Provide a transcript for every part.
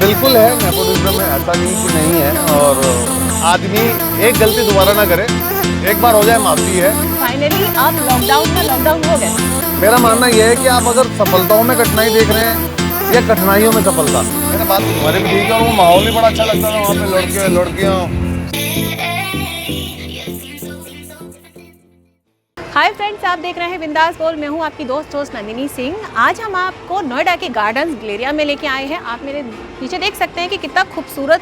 बिल्कुल है, नेपोटिज्म में ऐसा नहीं है। और आदमी एक गलती दोबारा ना करे, एक बार हो जाए माफ़ी है। फाइनली आप लॉकडाउन हो गए। मेरा मानना यह है कि आप अगर सफलताओं में कठिनाई देख रहे हैं या कठिनाइयों में सफलता, मैंने बात तुम्हारे भी ठीक है। और वो माहौल भी बड़ा अच्छा लगता था वहाँ पे, लड़के लड़कियाँ। हाय फ्रेंड्स, आप देख रहे हैं बिंदास बोल। मैं हूँ आपकी दोस्त नंदिनी सिंह। आज हम आपको नोएडा के गार्डन्स ग्लेरिया में लेके आए हैं। आप मेरे पीछे देख सकते हैं कि कितना खूबसूरत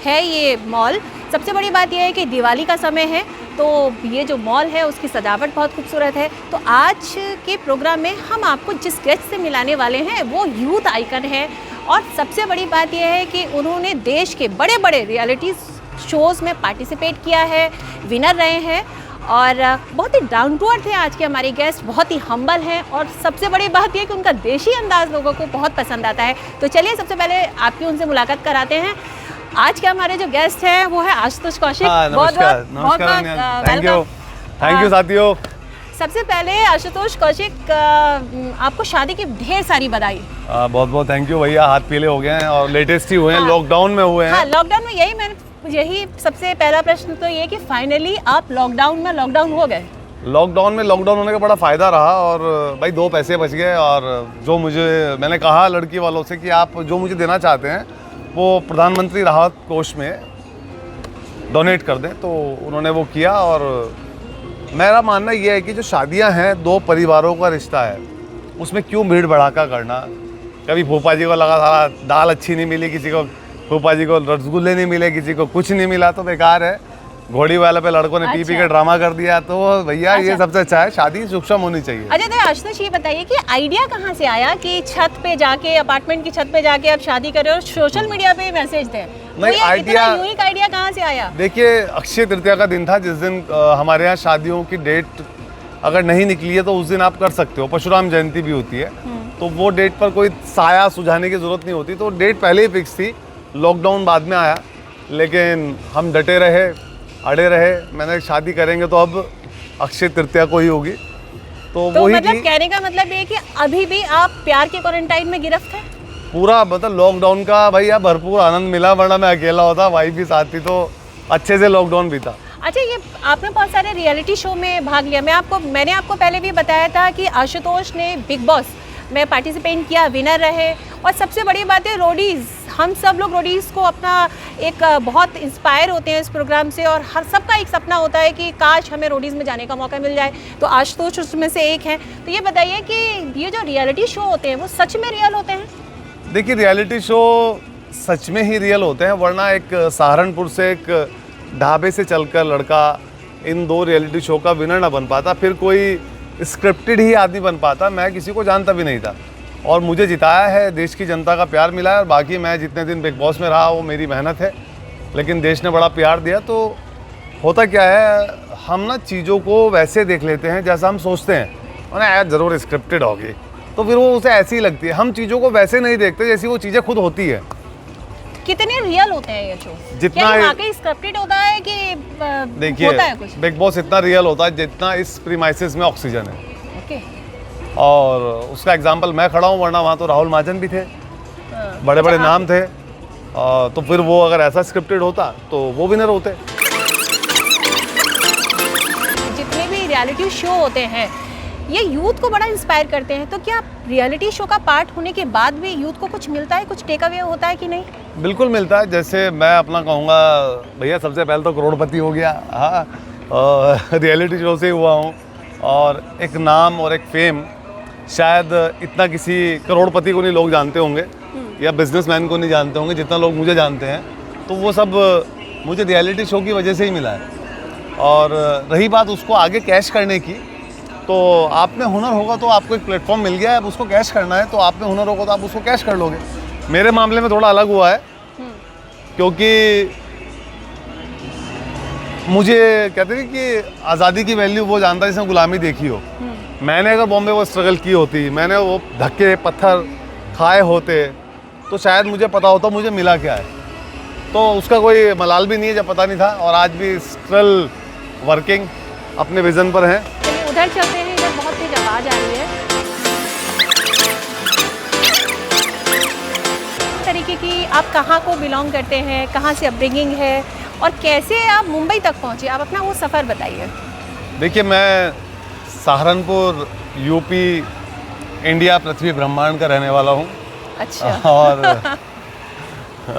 है ये मॉल। सबसे बड़ी बात यह है कि दिवाली का समय है, तो ये जो मॉल है उसकी सजावट बहुत खूबसूरत है। तो आज के प्रोग्राम में हम आपको जिस गेस्ट से मिलाने वाले हैं वो यूथ आइकन है। और सबसे बड़ी बात यह है कि उन्होंने देश के बड़े बड़े रियलिटी शोज़ में पार्टिसिपेट किया है, विनर रहे हैं और बहुत ही डाउन टू अर्थ है। आज के हमारे गेस्ट बहुत ही हम्बल हैं और सबसे बड़ी बात यह कि उनका देशी अंदाज लोगों को बहुत पसंद आता है। तो चलिए सबसे पहले आपकी उनसे मुलाकात कराते हैं। आज के हमारे जो गेस्ट हैं वो है आशुतोष कौशिक। बहुत थैंक यू साथियों। सबसे पहले आशुतोष कौशिक, आपको शादी की ढेर सारी बधाई। बहुत बहुत थैंक यू भैया। हाथ पीले हो गए हैं और लेटेस्ट ही हुए हैं, लॉकडाउन में हुए हैं। हाँ, लॉकडाउन में यही सबसे पहला प्रश्न तो ये कि फाइनली आप लॉकडाउन हो गए। लॉकडाउन होने का बड़ा फ़ायदा रहा और भाई 2 पैसे बच गए। और जो मैंने कहा लड़की वालों से कि आप जो मुझे देना चाहते हैं वो प्रधानमंत्री राहत कोष में डोनेट कर दें, तो उन्होंने वो किया। और मेरा मानना ये है कि जो शादियां हैं 2 परिवारों का रिश्ता है, उसमें क्यों भीड़ भड़ाका करना। कभी फूफा जी को लगा सारा दाल अच्छी नहीं मिली, किसी को फूफा जी को रसगुल्ले नहीं मिले, किसी को कुछ नहीं मिला, तो बेकार है। घोड़ी वाले पे लड़कों ने पी के ड्रामा कर दिया। तो भैया ये सबसे अच्छा है, शादी सूक्ष्म होनी चाहिए। अच्छा, तो आशुतोष ये बताइए कि आइडिया कहाँ से आया कि छत पे जाके, अपार्टमेंट की छत पे जाके आप शादी करें और सोशल मीडिया पे मैसेज दें? नहीं, आइडिया, यूनिक आइडिया कहाँ से आया? देखिए, अक्षय तृतीया का दिन था जिस दिन हमारे यहाँ शादियों की डेट अगर नहीं निकली है तो उस दिन आप कर सकते हो। परशुराम जयंती भी होती है, तो वो डेट पर कोई साया सुझाने की जरूरत नहीं होती। तो डेट पहले ही फिक्स थी, लॉकडाउन बाद में आया, लेकिन हम डटे रहे, अड़े रहे। मैंने शादी करेंगे तो अब अक्षय तृतीया को ही होगी। तो वही मतलब कहने का मतलब ये कि अभी भी आप प्यार के क्वारंटाइन में गिरफ्त हैं? पूरा मतलब लॉकडाउन का भैया भरपूर आनंद मिला, वरना मैं अकेला होता, वाइफ भी साथ थी, तो अच्छे से लॉकडाउन बीता। अच्छा, ये आपने बहुत सारे रियलिटी शो में भाग लिया। मैंने आपको पहले भी बताया था कि आशुतोष ने बिग बॉस में पार्टिसिपेट किया, विनर रहे। और सबसे बड़ी बात है रोडीज़, हम सब लोग रोडीज़ को अपना एक बहुत इंस्पायर होते हैं इस प्रोग्राम से। और हर सबका एक सपना होता है कि काश हमें रोडीज़ में जाने का मौका मिल जाए, तो आशुतोष उसमें से एक हैं। तो ये बताइए कि ये जो रियलिटी शो होते हैं वो सच में रियल होते हैं? देखिए, रियलिटी शो सच में ही रियल होते हैं, वरना एक सहारनपुर से एक ढाबे से चलकर लड़का इन 2 रियलिटी शो का विनर ना बन पाता, फिर कोई स्क्रिप्टेड ही आदमी बन पाता। मैं किसी को जानता भी नहीं था और मुझे जिताया है, देश की जनता का प्यार मिला है। और बाकी मैं जितने दिन बिग बॉस में रहा वो मेरी मेहनत है, लेकिन देश ने बड़ा प्यार दिया। तो होता क्या है, हम ना चीज़ों को वैसे देख लेते हैं जैसा हम सोचते हैं, और ना यार ज़रूर स्क्रिप्टेड होगी, तो फिर वो उसे ऐसी ही लगती है। हम चीज़ों को वैसे नहीं देखते जैसी वो चीज़ें खुद होती है। कितने रियल होते हैं ये शो? जितना वाकई स्क्रिप्टेड होता है कि देखिए, होता है कुछ? बिग बॉस इतना रियल होता है जितना इस प्रीमाइसेस में ऑक्सीजन है। ओके। और उसका एग्जाम्पल मैं खड़ा हूँ, वरना वहाँ तो राहुल महाजन भी थे, बड़े बड़े नाम थे। तो फिर वो अगर ऐसा स्क्रिप्टेड होता तो वो विनर होते। जितने भी रियलिटी शो होते हैं ये यूथ को बड़ा इंस्पायर करते हैं, तो क्या रियलिटी शो का पार्ट होने के बाद भी यूथ को कुछ मिलता है, कुछ टेक अवे होता है कि नहीं? बिल्कुल मिलता है। जैसे मैं अपना कहूँगा भैया, सबसे पहले तो करोड़पति हो गया। हाँ, रियलिटी शो से हुआ हूँ और एक नाम और एक फेम शायद इतना किसी करोड़पति को नहीं लोग जानते होंगे या बिजनेसमैन को नहीं जानते होंगे जितना लोग मुझे जानते हैं। तो वो सब मुझे रियलिटी शो की वजह से ही मिला है। और रही बात उसको आगे कैश करने की, तो आप में हुनर होगा तो आपको एक प्लेटफॉर्म मिल गया है, अब उसको कैश करना है, तो आप में हुनर होगा तो आप उसको कैश कर लोगे। मेरे मामले में थोड़ा अलग हुआ है, क्योंकि मुझे कहते हैं कि आज़ादी की वैल्यू वो जानता है जिसने गुलामी देखी हो। मैंने अगर बॉम्बे वो स्ट्रगल की होती, मैंने वो धक्के पत्थर खाए होते, तो शायद मुझे पता होता मुझे मिला क्या है। तो उसका कोई मलाल भी नहीं है जब पता नहीं था, और आज भी स्टिल वर्किंग अपने विज़न पर हैं। चलिए उधर चलते हैं, इधर बहुत तेज आवाज़ आ रही है। तरीके की, आप कहाँ को बिलोंग करते हैं, कहाँ से अपब्रिंगिंग है और कैसे आप मुंबई तक पहुँचे, आप अपना वो सफ़र बताइए। देखिए, मैं सहारनपुर, यूपी, इंडिया, पृथ्वी ब्रह्मांड का रहने वाला हूँ। अच्छा।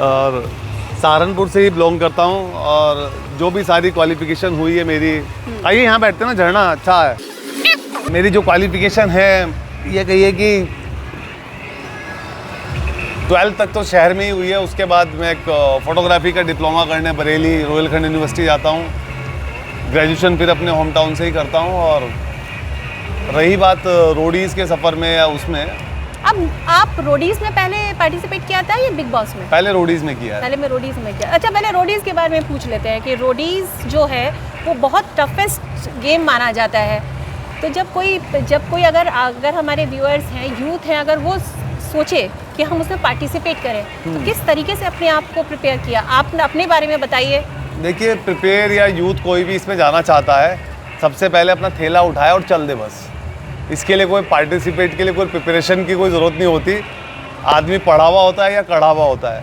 और सहारनपुर से ही बिलोंग करता हूँ और जो भी सारी क्वालिफिकेशन हुई है मेरी, आइए यहाँ बैठते हैं ना, झरना अच्छा है। मेरी जो क्वालिफिकेशन है ये कहिए कि 12th तक तो शहर में ही हुई है। उसके बाद मैं एक फोटोग्राफी का डिप्लोमा करने बरेली रोहिलखंड यूनिवर्सिटी जाता हूँ। ग्रेजुएशन फिर अपने होम टाउन से ही करता हूँ। और रही बात रोडीज़ के सफ़र में या उसमें, अब आप रोडीज़ में पहले पार्टिसिपेट किया था या बिग बॉस में? पहले रोडीज़ में किया है। पहले मैं रोडीज़ में किया। अच्छा, पहले रोडीज़ के बारे में पूछ लेते हैं कि रोडीज़ जो है वो बहुत टफेस्ट गेम माना जाता है। तो जब कोई अगर हमारे व्यूअर्स हैं, यूथ हैं, अगर वो सोचे कि हम उसमें पार्टिसिपेट करें तो किस तरीके से अपने आप को प्रिपेयर किया? आप अपने बारे में बताइए। देखिए, प्रिपेयर या यूथ कोई भी इसमें जाना चाहता है, सबसे पहले अपना थैला उठाए और चल दे बस। इसके लिए कोई पार्टिसिपेट के लिए कोई प्रिपरेशन की कोई ज़रूरत नहीं होती। आदमी पढ़ा हुआ होता है या कढ़ा हुआ होता है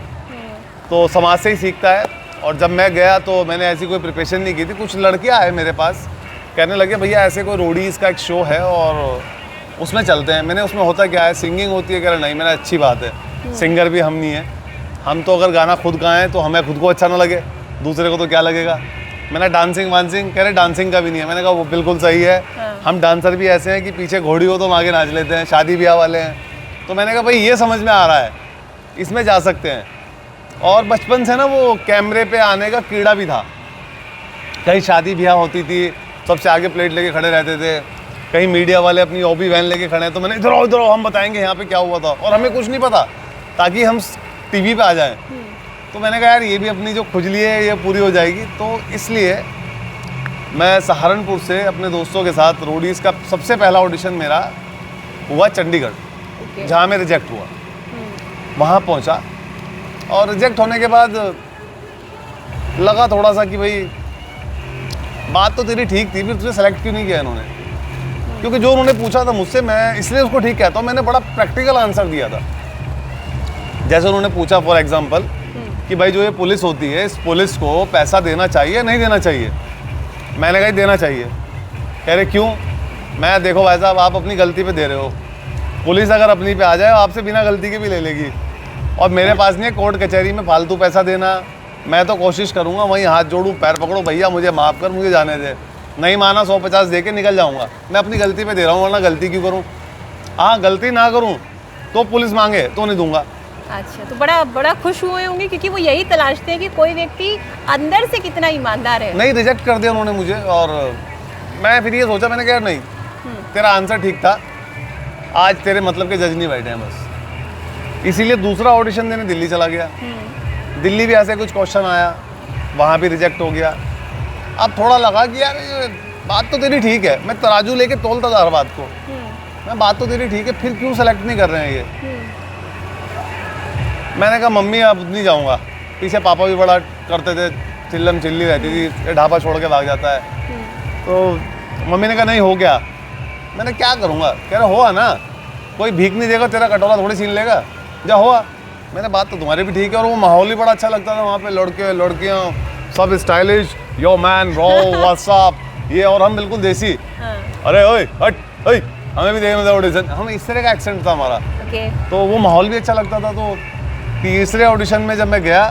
तो समाज से ही सीखता है। और जब मैं गया तो मैंने ऐसी कोई प्रिपरेशन नहीं की थी। कुछ लड़कियां आए मेरे पास, कहने लगे भैया ऐसे कोई रोडीज़ का एक शो है और उसमें चलते हैं। मैंने उसमें होता क्या है, सिंगिंग होती है? कह रहे नहीं। मैंने अच्छी बात है, सिंगर भी हम नहीं है। हम तो अगर गाना खुद गाएं तो हमें खुद को अच्छा ना लगे, दूसरे को तो क्या लगेगा। मैंने डांसिंग वांसिंग, कह रहे डांसिंग का भी नहीं है। मैंने कहा वो बिल्कुल सही है। हम डांसर भी ऐसे हैं कि पीछे घोड़ी हो तो हम आगे नाच लेते हैं, शादी ब्याह वाले हैं। तो मैंने कहा भाई ये समझ में आ रहा है, इसमें जा सकते हैं। और बचपन से ना वो कैमरे पे आने का कीड़ा भी था। कहीं शादी ब्याह होती थी, सबसे आगे प्लेट लेके खड़े रहते थे। कहीं मीडिया वाले अपनी ओबी वैन लेके खड़े हैं तो मैंने इधर आओ हम बताएंगे यहाँ पे क्या हुआ था, और हमें कुछ नहीं पता, ताकि हम टीवी पे आ जाएं। तो मैंने कहा यार ये भी अपनी जो खुजली है ये पूरी हो जाएगी। तो इसलिए मैं सहारनपुर से अपने दोस्तों के साथ रोडीज़ का सबसे पहला ऑडिशन मेरा हुआ चंडीगढ़, जहाँ मैं रिजेक्ट हुआ। वहाँ पहुँचा और रिजेक्ट होने के बाद लगा थोड़ा सा कि भाई बात तो तेरी ठीक थी, फिर तुझे सेलेक्ट क्यों नहीं किया इन्होंने? क्योंकि जो उन्होंने पूछा था मुझसे, मैं इसलिए उसको ठीक कहता हूँ, मैंने बड़ा प्रैक्टिकल आंसर दिया था। जैसे उन्होंने पूछा फॉर एग्जांपल कि भाई जो ये पुलिस होती है, इस पुलिस को पैसा देना चाहिए नहीं देना चाहिए? मैंने कहा देना चाहिए। कह रहे क्यों? मैं देखो भाई साहब, आप अपनी गलती पे दे रहे हो। पुलिस अगर अपनी पे आ जाए आपसे बिना गलती के भी ले लेगी, और मेरे पास नहीं है कोर्ट कचहरी में फालतू पैसा देना। मैं तो कोशिश करूँगा वहीं हाथ जोड़ूँ, पैर पकड़ो, भैया मुझे माफ़ कर, मुझे जाने दे। नहीं माना 150 दे के निकल जाऊँगा। मैं अपनी गलती पे दे रहा हूँ, वरना गलती क्यों करूँ? हाँ, गलती ना करूँ तो पुलिस मांगे तो नहीं दूंगा। अच्छा, तो बड़ा खुश हुए होंगे क्योंकि वो यही तलाशते हैं कि कोई व्यक्ति अंदर से कितना ईमानदार है। नहीं, रिजेक्ट कर दिया उन्होंने मुझे। और मैं फिर ये सोचा, मैंने कहा नहीं तेरा आंसर ठीक था, आज तेरे मतलब के जज नहीं बैठे हैं बस। इसीलिए दूसरा ऑडिशन देने दिल्ली चला गया। दिल्ली भी ऐसे कुछ क्वेश्चन आया, वहाँ भी रिजेक्ट हो गया। अब थोड़ा लगा कि यार ये बात तो तेरी ठीक है, मैं तराजू लेके तोलता था हर बात को। मैं बात तो तेरी ठीक है, फिर क्यों सेलेक्ट नहीं कर रहे हैं ये? मैंने कहा मम्मी अब नहीं जाऊँगा। पीछे पापा भी बड़ा करते थे, चिल्लम चिल्ली रहती थी, ये ढाबा छोड़ के भाग जाता है। तो मम्मी ने कहा नहीं हो गया। मैंने क्या करूँगा? कह रहे हुआ ना, कोई भीख नहीं देगा, तेरा कटोरा थोड़ी छीन लेगा, जा हुआ। मैंने बात तो तुम्हारी भी ठीक है। और वो माहौल ही बड़ा अच्छा लगता था वहाँ पे, लड़के लड़कियाँ सब स्टाइलिश, यो मैन रो व्हाट्सअप ये, और हम बिल्कुल देसी। अरे ओए हट, ओए हमें भी देखने दो ऑडिशन। हम इस तरह का एक्सेंट था हमारा। तो वो माहौल भी अच्छा लगता था। तो तीसरे ऑडिशन में जब मैं गया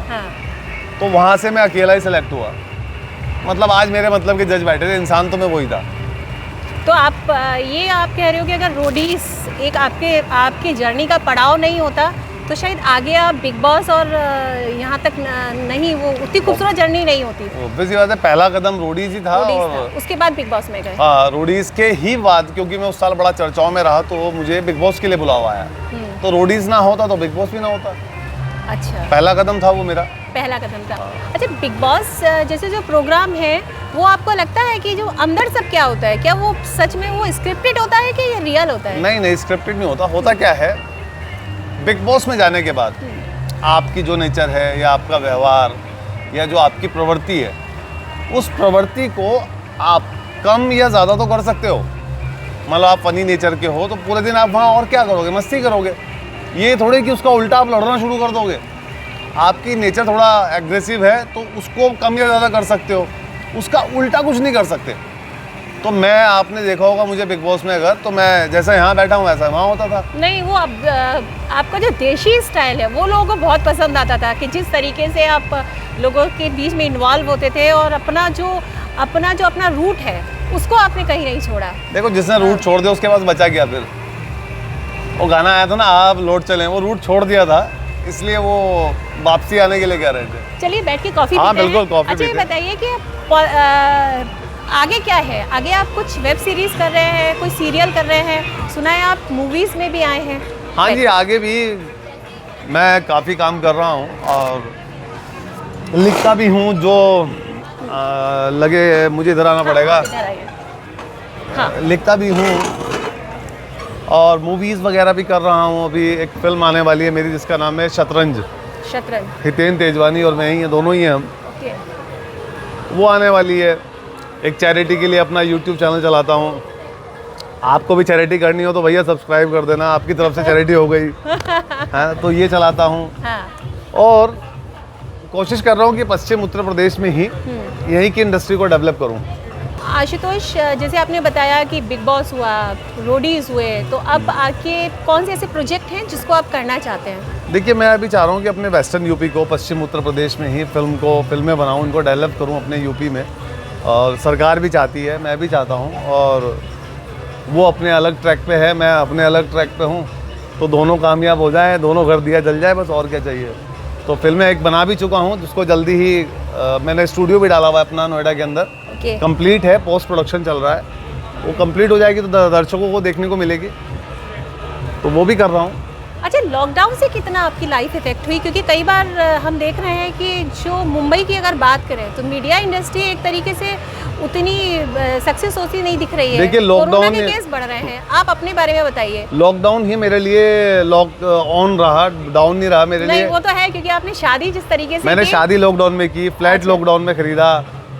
तो वहाँ से मैं अकेला ही सेलेक्ट हुआ। मतलब आज मेरे मतलब के जज बैठे थे, इंसान तो मैं वही था। तो आप कह रहे हो कि अगर रोडीज़ एक आपके जर्नी का पड़ाव नहीं होता तो शायद आगे आप बिग बॉस और यहाँ तक नहीं, वो उतनी खूबसूरत जर्नी नहीं होती। ऑब्वियसली बात है, पहला कदम रोडीज़ ही था। और उसके बाद बिग बॉस में गए। हाँ, रोडीज़ के ही बाद, क्योंकि मैं उस साल बड़ा चर्चाओं में रहा तो मुझे बिग बॉस के लिए बुलावा आया। तो रोडीज़ ना होता तो बिग बॉस भी ना होता। अच्छा, पहला कदम था वो मेरा। पहला कदम था। अच्छा, बिग बॉस जैसे जो प्रोग्राम है वो आपको लगता है कि जो अंदर सब क्या होता है, क्या वो सच में वो स्क्रिप्टेड होता है कि ये रियल होता है? नहीं, स्क्रिप्टेड नहीं होता। होता क्या है, बिग बॉस में जाने के बाद आपकी जो नेचर है या आपका व्यवहार या जो आपकी प्रवृत्ति है, उस प्रवृत्ति को आप कम या ज़्यादा तो कर सकते हो। मतलब आप फनी नेचर के हो तो पूरे दिन आप वहाँ और क्या करोगे? मस्ती करोगे। ये थोड़े कि उसका उल्टा आप लड़ना शुरू कर दोगे। आपकी नेचर थोड़ा एग्रेसिव है तो उसको कम या ज़्यादा कर सकते हो, उसका उल्टा कुछ नहीं कर सकते। तो मैं, आपने देखा होगा मुझे बिग बॉस में, अगर तो मैं जैसा यहाँ बैठा हूँ वैसा वहाँ होता था। नहीं, वो अब आपका जो देशी स्टाइल है वो लोगों को बहुत पसंद आता था कि जिस तरीके से आप लोगों के बीच में इन्वॉल्व होते थे और अपना रूट है उसको आपने कहीं नहीं छोड़ा। देखो, जिसने रूट छोड़ दिया उसके पास बचा क्या फिर? वो गाना आया था ना, आप लौट चले, वो रूट छोड़ दिया था, इसलिए वो वापसी आने के लिए कह रहे थे। चलिए बैठ के कॉफी हाँ पीते हैं। बिल्कुल, कॉफी अच्छा, ये पीते हैं। बताइए कि आगे क्या है? आगे आप कुछ वेब सीरीज कर रहे हैं, कोई सीरियल कर रहे हैं, सुना है आप मूवीज में भी आए हैं। हाँ जी, आगे भी मैं काफ़ी काम कर रहा हूँ और लिखता भी हूँ, जो लगे मुझे इधर आना पड़ेगा। इधर आइए। हाँ, लिखता भी हूँ और मूवीज़ वगैरह भी कर रहा हूँ। अभी एक फिल्म आने वाली है मेरी जिसका नाम है शतरंज। शतरंज। हितेन तेजवानी और मैं ही हैं, दोनों ही हैं हम। ओके। वो आने वाली है। एक चैरिटी के लिए अपना यूट्यूब चैनल चलाता हूँ। आपको भी चैरिटी करनी हो तो भैया सब्सक्राइब कर देना, आपकी तरफ से चैरिटी हो गई है। तो ये चलाता हूँ हाँ। और कोशिश कर रहा हूँ कि पश्चिम उत्तर प्रदेश में ही यहीं की इंडस्ट्री को डेवलप करूँ। आशुतोष, जैसे आपने बताया कि बिग बॉस हुआ, रोडीज हुए, तो अब आके कौन से ऐसे प्रोजेक्ट हैं जिसको आप करना चाहते हैं? देखिए, मैं अभी चाह रहा हूँ कि अपने वेस्टर्न यूपी को पश्चिम उत्तर प्रदेश में ही फिल्में बनाऊँ, इनको डेवलप करूँ अपने यूपी में। और सरकार भी चाहती है, मैं भी चाहता हूँ, और वो अपने अलग ट्रैक पे है, मैं अपने अलग ट्रैक पे हूँ, तो दोनों कामयाब हो जाएं, दोनों घर दिया जल जाए, बस और क्या चाहिए। तो फिल्में एक बना भी चुका हूँ जिसको जल्दी ही मैंने स्टूडियो भी डाला हुआ है अपना नोएडा के अंदर। ओके। कंप्लीट है, पोस्ट प्रोडक्शन चल रहा है। वो कंप्लीट हो जाएगी तो दर्शकों को देखने को मिलेगी, तो वो भी कर रहा हूँ। अच्छा, लॉकडाउन से कितना आपकी लाइफ इफेक्ट हुई? क्योंकि कई बार हम देख रहे हैं कि जो मुंबई की अगर बात करें तो मीडिया इंडस्ट्री एक तरीके से उतनी सक्सेस होती नहीं दिख रही है। देखिए, कोरोना के केस बढ़ रहे हैं, आप अपने बारे में बताइए। लॉकडाउन ही मेरे लिए लॉक ऑन रहा, डाउन नहीं रहा मेरे लिए। नहीं, वो तो है क्योंकि आपने शादी जिस तरीके से मैंने की। शादी लॉकडाउन में की, फ्लैट लॉकडाउन में खरीदा,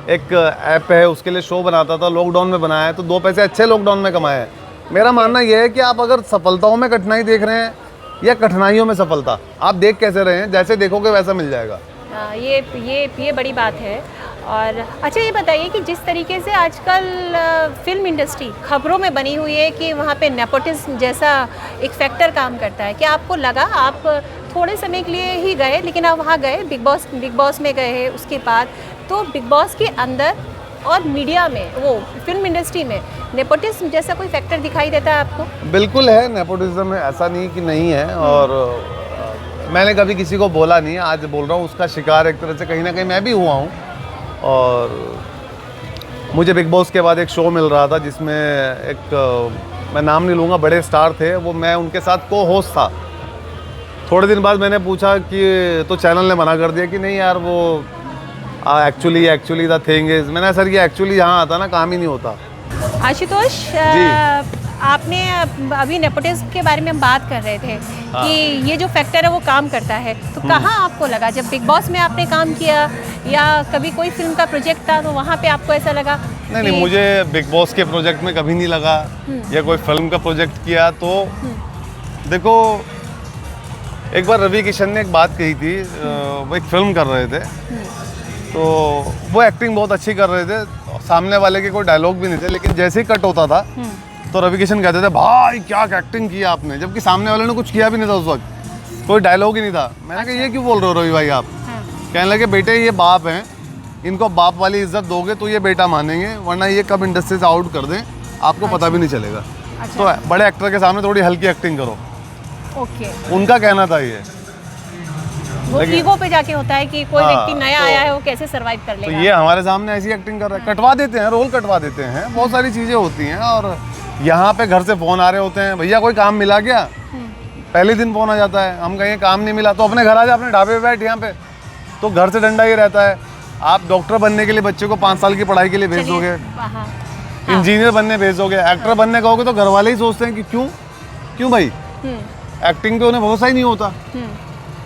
एक ऐप है उसके लिए शो बनाता था, लॉकडाउन में बनाया है, तो 2 पैसे अच्छे लॉकडाउन में कमाए हैं। मेरा मानना यह है कि आप अगर सफलताओं में कठिनाई देख रहे हैं या कठिनाइयों में सफलता, आप देख कैसे रहे हैं, जैसे देखोगे वैसा मिल जाएगा। ये बड़ी बात है। और अच्छा, ये बताइए कि जिस तरीके से आजकल फिल्म इंडस्ट्री खबरों में बनी हुई है कि वहाँ पे नेपोटिज्म जैसा एक फैक्टर काम करता है, क्या आपको लगा, आप थोड़े समय के लिए ही गए लेकिन आप वहाँ गए, बिग बॉस में गए, उसके बाद तो बिग बॉस के अंदर और मीडिया में, वो फिल्म इंडस्ट्री में नेपोटिज्म जैसा कोई फैक्टर दिखाई देता है आपको? बिल्कुल है, नेपोटिज्म है, ऐसा नहीं कि नहीं है। और मैंने कभी किसी को बोला नहीं है, आज बोल रहा हूँ, उसका शिकार एक तरह से कहीं ना कहीं मैं भी हुआ हूँ। और मुझे बिग बॉस के बाद एक शो मिल रहा था जिसमें एक मैं नाम नहीं लूँगा, बड़े स्टार थे वो, मैं उनके साथ को होस्ट था। थोड़े दिन बाद मैंने पूछा कि, तो चैनल ने मना कर दिया कि नहीं यार, वो एक्चुअली द थिंग इज, मैंने सर ये एक्चुअली यहाँ आता ना, काम ही नहीं होता। आशुतोष, आपने अभी नेपोटिज्म के बारे में हम बात कर रहे थे कि ये जो फैक्टर है वो काम करता है, तो कहाँ आपको लगा? जब बिग बॉस में आपने काम किया या कभी कोई फिल्म का प्रोजेक्ट था तो वहाँ पे आपको ऐसा लगा? नहीं, मुझे बिग बॉस के प्रोजेक्ट में कभी नहीं लगा, या कोई फिल्म का प्रोजेक्ट किया। तो देखो, एक बार रवि किशन ने एक बात कही थी, वो एक फिल्म कर रहे थे, तो वो एक्टिंग बहुत अच्छी कर रहे थे, सामने वाले के कोई डायलॉग भी नहीं थे, लेकिन जैसे ही कट होता था तो रवि किशन कहते थे, भाई क्या एक्टिंग की आपने, जबकि सामने वाले ने कुछ किया भी नहीं था उस वक्त, कोई डायलॉग ही नहीं था। मैंने कहा, ये क्यों बोल रहे हो रवि भाई आप? कहने लगे, बेटे ये बाप हैं, इनको बाप वाली इज्जत दोगे तो ये बेटा मानेंगे, वरना ये कब इंडस्ट्री से आउट कर दें आपको पता भी नहीं चलेगा। तो बड़े एक्टर के सामने थोड़ी हल्की एक्टिंग करो। ओके, उनका कहना था ये। वो ईगो पे जाके होता है कि कोई व्यक्ति नया आया है, वो कैसे सरवाइव कर तो लेगा। ये हमारे सामने ऐसी एक्टिंग कर रहा है, कटवा देते हैं, रोल कटवा देते हैं, बहुत सारी चीज़ें होती हैं। और यहाँ पे घर से फ़ोन आ रहे होते हैं, भैया कोई काम मिला क्या? पहले दिन फ़ोन आ जाता है, हम कहें काम नहीं मिला तो अपने घर आ जा, अपने ढाबे पे बैठ यहाँ पे, तो घर से डंडा ही रहता है। आप डॉक्टर बनने के लिए बच्चे को 5 साल की पढ़ाई के लिए भेज दोगे, इंजीनियर बनने भेज दोगे, एक्टर बनने कहोगे तो घर वाले ही सोचते हैं कि क्यों भाई, एक्टिंग पे उन्हें भरोसा ही नहीं होता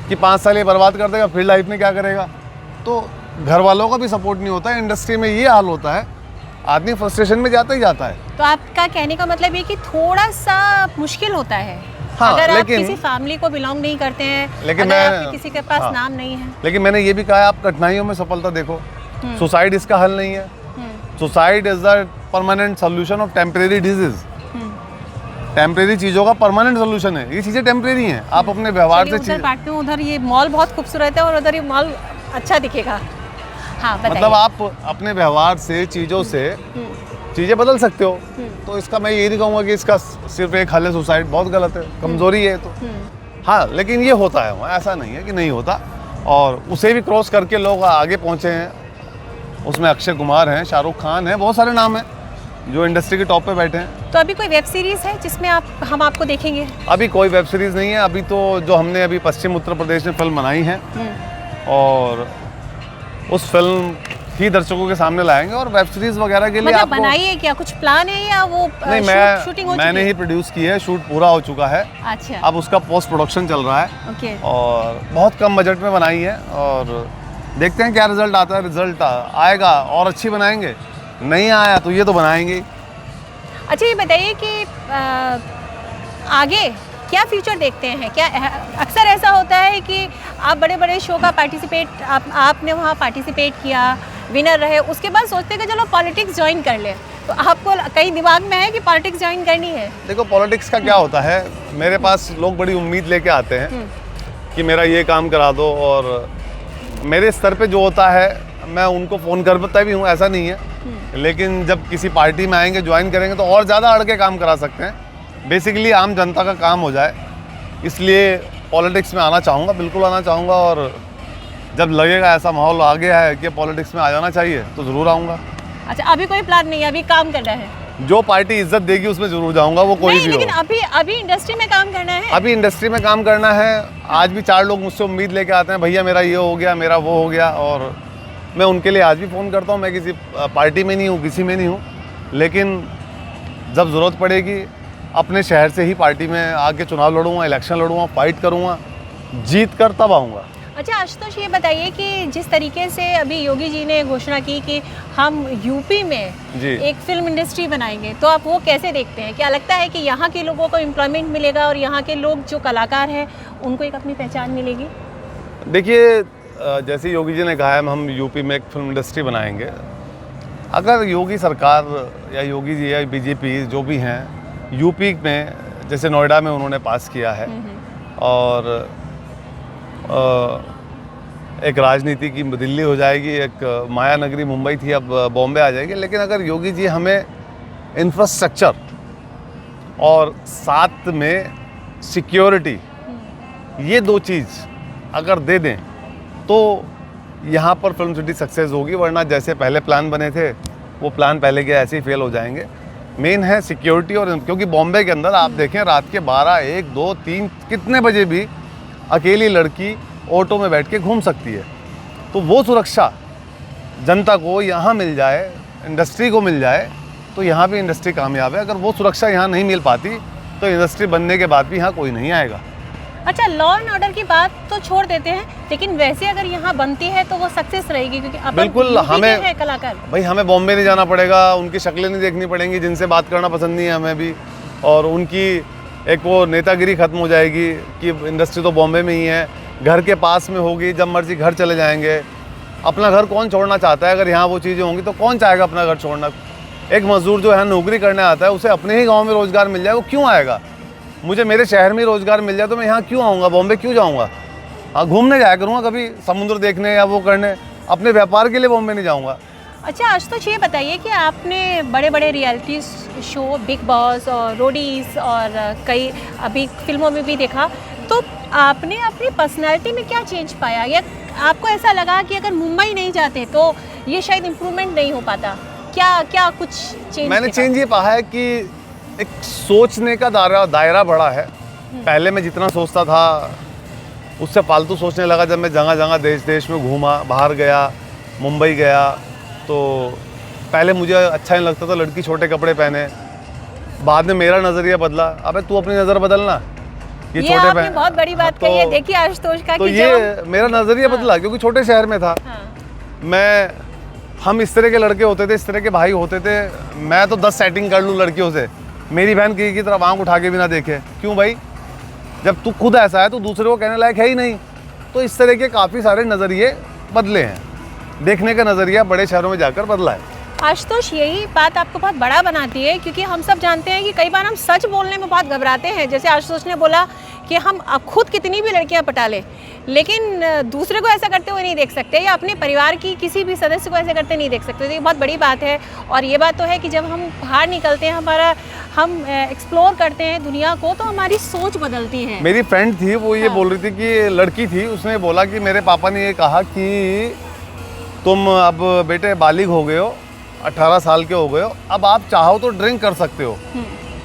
कि 5 साल ये बर्बाद कर देगा, फिर लाइफ में क्या करेगा। तो घर वालों का भी सपोर्ट नहीं होता है, इंडस्ट्री में ये हाल होता है, आदमी फ्रस्ट्रेशन में जाता ही जाता है। तो आपका कहने का मतलब ये कि थोड़ा सा मुश्किल होता है हाँ, अगर आप लेकिन किसी फैमिली को बिलोंग नहीं करते हैं, लेकिन अगर मैं आपके किसी के पास हाँ, नाम नहीं है। लेकिन मैंने ये भी कहा है, आप कठिनाइयों में सफलता देखो। सुसाइड इसका हल नहीं है। Suicide is the permanent solution of temporary disease. Temporary चीज़ों का परमानेंट सोल्यूशन है, ये चीज़ें टेम्परेरी हैं। आप अपने व्यवहार से उधर बांटते हैं, उधर ये मॉल बहुत खूबसूरत है और उधर ये मॉल अच्छा दिखेगा। हाँ बताइए। मतलब आप अपने व्यवहार से, चीज़ों से चीज़ें बदल सकते हो। तो इसका मैं ये नहीं कहूँगा कि इसका सिर्फ एक हल है सुसाइड, बहुत गलत है, कमज़ोरी है। तो हाँ, लेकिन ये होता है वहाँ, ऐसा नहीं है कि नहीं होता। और उसे भी क्रॉस करके लोग आगे पहुँचे हैं। उसमें अक्षय कुमार हैं, शाहरुख खान हैं, बहुत सारे नाम हैं जो इंडस्ट्री के टॉप पे बैठे हैं। तो अभी कोई वेब सीरीज़ है जिसमें हम आपको देखेंगे? अभी कोई वेब सीरीज़ नहीं है। अभी तो जो हमने अभी पश्चिम उत्तर प्रदेश में फिल्म बनाई है और उस फिल्म ही दर्शकों के सामने लाएंगे। और वेब सीरीज वगैरह के लिए मतलब आपको बनाई है क्या, कुछ प्लान है या वो नहीं, शूटिंग हो मैंने चुकी ही प्रोड्यूस की है, शूट पूरा हो चुका है। अच्छा। अब उसका पोस्ट प्रोडक्शन चल रहा है। ओके। और बहुत कम बजट में बनाई है और देखते हैं क्या रिजल्ट आता है। रिजल्ट आएगा और अच्छी बनाएंगे, नहीं आया तो ये तो बनाएंगे। अच्छा ये बताइए कि आगे क्या फ्यूचर देखते हैं? क्या अक्सर ऐसा होता है कि आप बड़े बड़े शो का पार्टिसिपेट आपने वहाँ पार्टिसिपेट किया, विनर रहे, उसके बाद सोचते हैं कि चलो पॉलिटिक्स ज्वाइन कर ले। तो आपको कहीं दिमाग में है कि पॉलिटिक्स ज्वाइन करनी है? देखो पॉलिटिक्स का क्या होता है, मेरे पास लोग बड़ी उम्मीद लेके आते हैं कि मेरा ये काम करा दो। और मेरे स्तर पे जो होता है मैं उनको फ़ोन करता भी हूँ, ऐसा नहीं है। लेकिन जब किसी पार्टी में आएंगे, ज्वाइन करेंगे तो और ज़्यादा अड़ के काम करा सकते हैं। बेसिकली आम जनता का काम हो जाए, इसलिए पॉलिटिक्स में आना चाहूँगा, बिल्कुल आना चाहूँगा। और जब लगेगा ऐसा माहौल आ गया है कि पॉलिटिक्स में आ जाना चाहिए तो ज़रूर आऊँगा। अच्छा अभी कोई प्लान नहीं है, अभी काम करना है? जो पार्टी इज्जत देगी उसमें ज़रूर जाऊँगा, वो कोई भी हो। लेकिन अभी इंडस्ट्री में काम करना है। अभी इंडस्ट्री में काम करना है। आज भी 4 लोग मुझसे उम्मीद लेके आते हैं, भैया मेरा ये हो गया, मेरा वो हो गया। और मैं उनके लिए आज भी फ़ोन करता हूँ। मैं किसी पार्टी में नहीं हूँ, किसी में नहीं हूँ, लेकिन जब ज़रूरत पड़ेगी अपने शहर से ही पार्टी में आके चुनाव लड़ूंगा, इलेक्शन लड़ूंगा, फाइट करूँगा, जीत कर तब आऊँगा। अच्छा आशुतोष ये बताइए कि जिस तरीके से अभी योगी जी ने घोषणा की कि हम यूपी में एक फिल्म इंडस्ट्री बनाएंगे, तो आप वो कैसे देखते हैं? क्या लगता है कि यहाँ के लोगों को एम्प्लॉयमेंट मिलेगा और यहाँ के लोग जो कलाकार हैं उनको एक अपनी पहचान मिलेगी? देखिए जैसे योगी जी ने कहा है हम यूपी में एक फिल्म इंडस्ट्री बनाएंगे। अगर योगी सरकार या योगी जी या बीजेपी जो भी हैं यूपी में, जैसे नोएडा में उन्होंने पास किया है और एक राजनीति की दिल्ली हो जाएगी, एक माया नगरी मुंबई थी अब बॉम्बे आ जाएगी। लेकिन अगर योगी जी हमें इंफ्रास्ट्रक्चर और साथ में सिक्योरिटी, ये 2 चीज़ अगर दे दें तो यहाँ पर फिल्म सिटी सक्सेस होगी। वरना जैसे पहले प्लान बने थे वो प्लान पहले के ऐसे ही फेल हो जाएंगे। मेन है सिक्योरिटी। और क्योंकि बॉम्बे के अंदर आप देखें रात के 12, 1, 2, 3 कितने बजे भी अकेली लड़की ऑटो में बैठ के घूम सकती है। तो वो सुरक्षा जनता को यहाँ मिल जाए, इंडस्ट्री को मिल जाए, तो यहाँ भी इंडस्ट्री कामयाब है। अगर वो सुरक्षा यहाँ नहीं मिल पाती तो इंडस्ट्री बनने के बाद भी यहाँ कोई नहीं आएगा। अच्छा लॉ एंड ऑर्डर की बात तो छोड़ देते हैं, लेकिन वैसे अगर यहाँ बनती है तो वो सक्सेस रहेगी क्योंकि अपन बिल्कुल हमें है कलाकार। भाई हमें बॉम्बे नहीं जाना पड़ेगा, उनकी शक्लें नहीं देखनी पड़ेंगी, जिनसे बात करना पसंद नहीं है हमें भी। और उनकी एक वो नेतागिरी खत्म हो जाएगी कि इंडस्ट्री तो बॉम्बे में ही है, घर के पास में होगी, जब मर्जी घर चले जाएंगे। अपना घर कौन छोड़ना चाहता है? अगर यहाँ वो चीज़ें होंगी तो कौन चाहेगा अपना घर छोड़ना? एक मजदूर जो है नौकरी करने आता है उसे अपने ही गाँव में रोज़गार मिल जाए, वो क्यों आएगा? मुझे मेरे शहर में रोज़गार मिल जाए तो मैं यहाँ क्यों आऊँगा? बॉम्बे क्यों जाऊँगा? हाँ घूमने जाया करूँगा कभी, समुद्र देखने या वो करने, अपने व्यापार के लिए बॉम्बे नहीं जाऊँगा। अच्छा आशुतोष ये बताइए कि आपने बड़े बड़े रियलिटी शो बिग बॉस और रोडीज और कई अभी फिल्मों में भी देखा, तो आपने अपनी पर्सनैलिटी में क्या चेंज पाया? या आपको ऐसा लगा कि अगर मुंबई नहीं जाते तो ये शायद इम्प्रूवमेंट नहीं हो पाता? क्या कुछ चेंज? मैंने चेंज ये पाया है कि एक सोचने का दायरा बड़ा है। पहले मैं जितना सोचता था उससे फालतू सोचने लगा जब मैं जगह जगह देश में घूमा, बाहर गया, मुंबई गया। तो पहले मुझे अच्छा नहीं लगता था लड़की छोटे कपड़े पहने, बाद में मेरा नज़रिया बदला। अबे तू अपनी नज़र बदलना, ये छोटे आपने बहुत बड़ी बात कही है। देखिए आशुतोष का तो ये मेरा नज़रिया बदला क्योंकि छोटे शहर में था। हम इस तरह के लड़के होते थे, इस तरह के भाई होते थे, मैं तो 10 सेटिंग कर लूँ लड़कियों से, मेरी बहन की तरफ आंख उठा के भी ना देखे। क्यों भाई? जब तू खुद ऐसा है तो दूसरे को कहने लायक है ही नहीं। तो इस तरह के काफ़ी सारे नज़रिए बदले हैं, देखने का नज़रिया बड़े शहरों में जाकर बदला है। आशुतोष, यही बात आपको बहुत बड़ा बनाती है, क्योंकि हम सब जानते हैं कि कई बार हम सच बोलने में बहुत घबराते हैं। जैसे आशुतोष ने बोला कि हम खुद कितनी भी लड़कियां पटा लें, लेकिन दूसरे को ऐसा करते हुए नहीं देख सकते, या अपने परिवार की किसी भी सदस्य को ऐसे करते नहीं देख सकते। तो ये बहुत बड़ी बात है। और ये बात तो है कि जब हम बाहर निकलते हैं, हम एक्सप्लोर करते हैं दुनिया को, तो हमारी सोच बदलती है। मेरी फ्रेंड थी, वो ये बोल रही थी कि लड़की थी, उसने बोला कि मेरे पापा ने ये कहा कि तुम अब बेटे बालिग हो गए हो, 18 साल के हो गए हो, अब आप चाहो तो ड्रिंक कर सकते हो।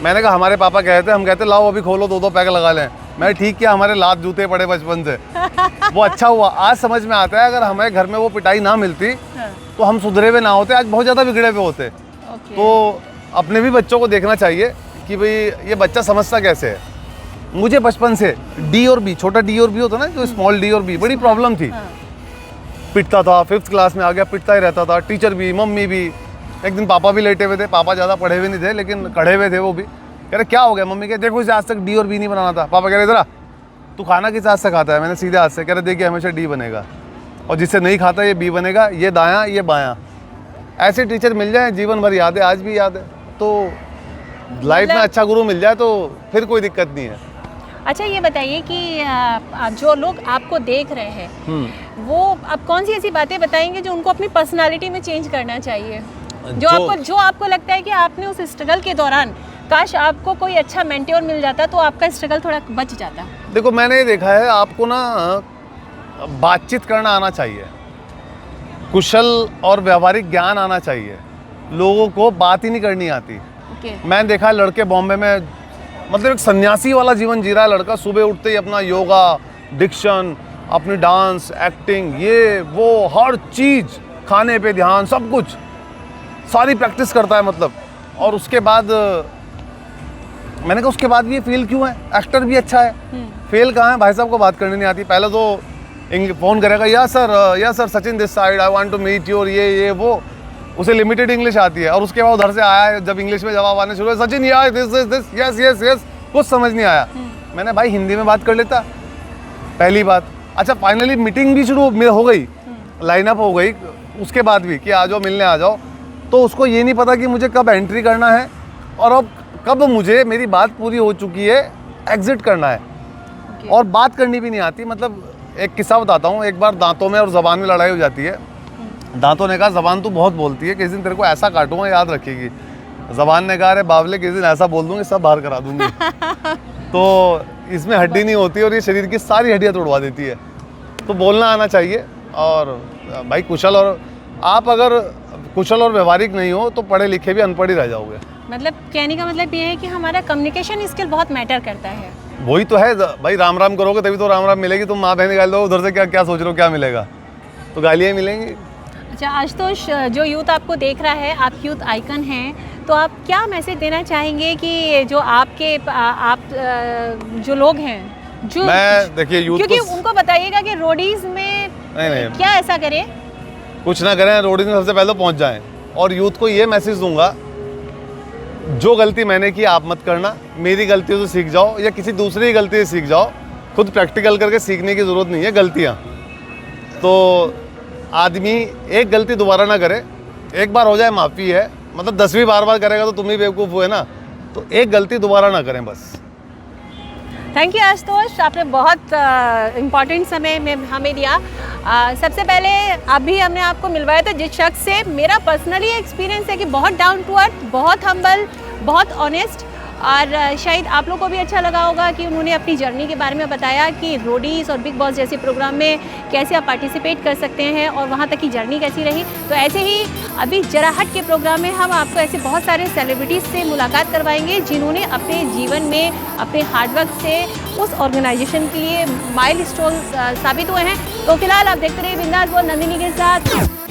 मैंने कहा हमारे पापा कहते, हम कहते लाओ अभी खोलो 2-2 पैक लगा लें। मैं ठीक किया, हमारे लात जूते पड़े बचपन से। वो अच्छा हुआ, आज समझ में आता है अगर हमें घर में वो पिटाई ना मिलती तो हम सुधरे हुए ना होते, आज बहुत ज़्यादा बिगड़े हुए होते। तो अपने भी बच्चों को देखना चाहिए कि भाई ये बच्चा समझता कैसे है। मुझे बचपन से डी और बी, छोटा डी और बी होता ना, जो स्मॉल डी और बी, बड़ी प्रॉब्लम थी। पिटता था, 5th क्लास में आ गया, पिटता ही रहता था, टीचर भी, मम्मी भी। एक दिन पापा भी लेटे हुए थे, पापा ज़्यादा पढ़े हुए नहीं थे लेकिन कढ़े हुए थे वो भी। कह रहे क्या हो गया? मम्मी कह देखो इसे आज तक डी और बी नहीं बनाना था। पापा कह रहे इधर तू खाना किस हाथ से खाता है? मैंने सीधे हाथ से। कह रहे देखिए हमेशा डी बनेगा, और जिससे नहीं खाता ये बी बनेगा, ये दायां ये बायां। ऐसे टीचर मिल जाए जीवन भर याद है, आज भी याद है। तो लाइफ में अच्छा गुरु मिल जाए तो फिर कोई दिक्कत नहीं है। अच्छा, ये बताइए कि जो लोग आपको देख रहे हैं वो आप कौन सी ऐसी बातें बताएंगे जो उनको अपनी पर्सनालिटी में चेंज करना चाहिए, जो आपको लगता है कि आपने उस स्ट्रगल के दौरान काश आपको कोई अच्छा मेंटोर मिल जाता तो आपका स्ट्रगल थोड़ा बच जाता? देखो मैंने ये देखा है, आपको ना बातचीत करना आना चाहिए, कुशल और व्यवहारिक ज्ञान आना चाहिए। लोगों को बात ही नहीं करनी आती। मैंने देखा है लड़के बॉम्बे में, मतलब एक सन्यासी वाला जीवन जी रहा है लड़का। सुबह उठते ही अपना योगा, डिक्शन, अपनी डांस, एक्टिंग, ये वो हर चीज़, खाने पे ध्यान, सब कुछ सारी प्रैक्टिस करता है मतलब। और उसके बाद मैंने कहा उसके बाद भी ये फेल क्यों है? एक्टर भी अच्छा है, फेल कहाँ है? भाई साहब को बात करनी नहीं आती। पहले तो फ़ोन करेगा, या sir Sachin this side, I want to meet you, और ये वो, उसे लिमिटेड इंग्लिश आती है। और उसके बाद उधर से आया है, जब इंग्लिश में जवाब आने शुरू हुए, सचिन यार दिस यस यस यस, कुछ समझ नहीं आया। मैंने भाई हिंदी में बात कर लेता, पहली बात। अच्छा फाइनली मीटिंग भी शुरू हो गई, लाइनअप हो गई, उसके बाद भी कि आ जाओ मिलने आ जाओ, तो उसको ये नहीं पता कि मुझे कब एंट्री करना है और अब कब मुझे मेरी बात पूरी हो चुकी है एग्जिट करना है। और बात करनी भी नहीं आती। मतलब एक किस्सा बताता हूँ, एक बार दांतों में और ज़बान में लड़ाई हो जाती है। दांतों ने कहा ज़बान तू बहुत बोलती है, किसी दिन तेरे को ऐसा काटूंगा याद रखेगी। ज़बान ने कहा अरे बावले किसी दिन ऐसा बोल दूंगी सब बाहर करा दूंगी। तो इसमें हड्डी नहीं होती और ये शरीर की सारी हड्डियाँ तोड़वा देती है। तो बोलना आना चाहिए। और भाई कुशल, और आप अगर कुशल और व्यवहारिक नहीं हो तो पढ़े लिखे भी अनपढ़ ही रह जाओगे। मतलब कहने का मतलब ये है कि हमारा कम्युनिकेशन स्किल बहुत मैटर करता है। वही तो है भाई, राम राम करोगे तभी तो राम राम मिलेगी। तुम माँ बहन गाली दो, उधर से क्या सोच रहे हो क्या मिलेगा? तो गालियाँ मिलेंगी। अच्छा आशुतोष, जो यूथ आपको देख रहा है, आप यूथ आइकन हैं, तो आप क्या मैसेज देना चाहेंगे कि जो आपके जो लोग हैं, जो मैं देखिए यूथ, क्योंकि उनको बताइएगा कि रोडीज में नहीं, क्या ऐसा करें, कुछ ना करें, रोडीज में सबसे पहले पहुंच जाएं। और यूथ को ये मैसेज दूंगा, जो गलती मैंने की आप मत करना, मेरी गलतियों से सीख जाओ या किसी दूसरी की गलती से सीख जाओ। खुद प्रैक्टिकल करके सीखने की ज़रूरत नहीं है गलतियाँ। तो आदमी एक गलती दोबारा ना करे, एक बार हो जाए माफ़ी है, मतलब 10वीं बार करेगा तो तुम ही बेवकूफ़ हुए ना। तो एक गलती दोबारा ना करें बस। थैंक यू आशुतोष, आपने बहुत इम्पॉर्टेंट समय में हमें दिया। सबसे पहले अभी हमने आपको मिलवाया था जिस शख्स से मेरा पर्सनली एक्सपीरियंस है कि बहुत डाउन टू अर्थ, बहुत हम्बल, बहुत ऑनेस्ट, और शायद आप लोगों को भी अच्छा लगा होगा कि उन्होंने अपनी जर्नी के बारे में बताया कि रोडीज़ और बिग बॉस जैसे प्रोग्राम में कैसे आप पार्टिसिपेट कर सकते हैं और वहाँ तक की जर्नी कैसी रही। तो ऐसे ही अभी जरा हट के प्रोग्राम में हम आपको ऐसे बहुत सारे सेलिब्रिटीज़ से मुलाकात करवाएंगे जिन्होंने अपने जीवन में अपने हार्डवर्क से उस ऑर्गेनाइजेशन के लिए माइलस्टोन साबित हुए हैं। तो फिलहाल आप देखते रहिए बिंदास बोल नंदिनी के साथ।